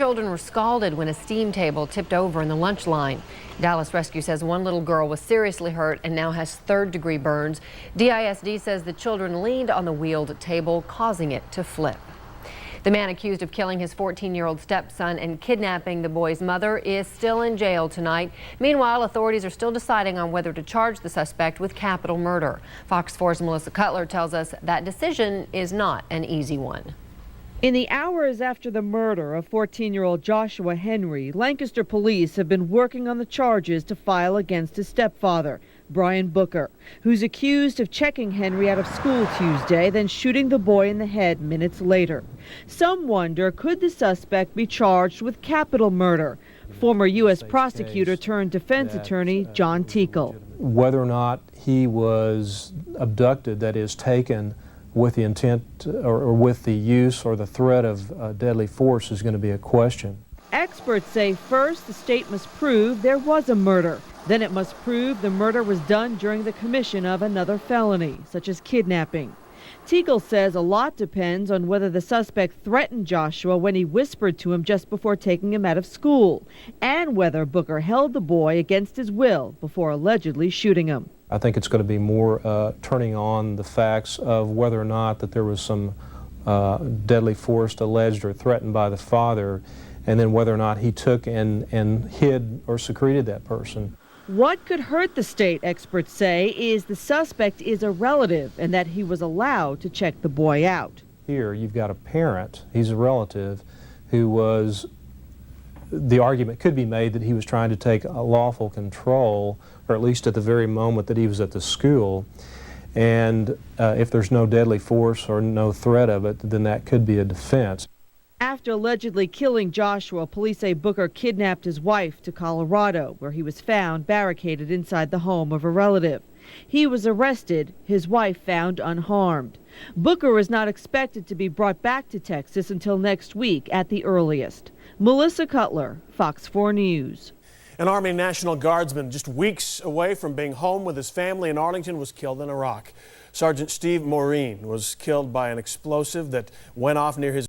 Children were scalded when a steam table tipped over in the lunch line. Dallas Rescue says one little girl was seriously hurt and now has third-degree burns. DISD says the children leaned on the wheeled table, causing it to flip. The man accused of killing his 14-year-old stepson and kidnapping the boy's mother is still in jail tonight. Meanwhile, authorities are still deciding on whether to charge the suspect with capital murder. Fox 4's Melissa Cutler tells us that decision is not an easy one. In the hours after the murder of 14-year-old Joshua Henry, Lancaster police have been working on the charges to file against his stepfather, Brian Booker, who's accused of checking Henry out of school Tuesday, then shooting the boy in the head minutes later. Some wonder, could the suspect be charged with capital murder? Former U.S. prosecutor turned defense attorney John Teakle. Whether or not he was abducted, that is, taken with the intent or with the use or the threat of deadly force, is going to be a question. Experts say first the state must prove there was a murder. Then it must prove the murder was done during the commission of another felony, such as kidnapping. Teakle says a lot depends on whether the suspect threatened Joshua when he whispered to him just before taking him out of school, and whether Booker held the boy against his will before allegedly shooting him. I think it's going to be more turning on the facts of whether or not that there was some deadly force alleged or threatened by the father, and then whether or not he took and hid or secreted that person. What could hurt the state, experts say, is the suspect is a relative and that he was allowed to check the boy out. Here you've got a parent, he's a relative, who was, the argument could be made that he was trying to take a lawful control, or at least at the very moment that he was at the school. And if there's no deadly force or no threat of it, then that could be a defense. After allegedly killing Joshua, police say Booker kidnapped his wife to Colorado, where he was found barricaded inside the home of a relative. He was arrested, his wife found unharmed. Booker is not expected to be brought back to Texas until next week at the earliest. Melissa Cutler, Fox 4 News. An Army National Guardsman just weeks away from being home with his family in Arlington was killed in Iraq. Sergeant Steve Maureen was killed by an explosive that went off near his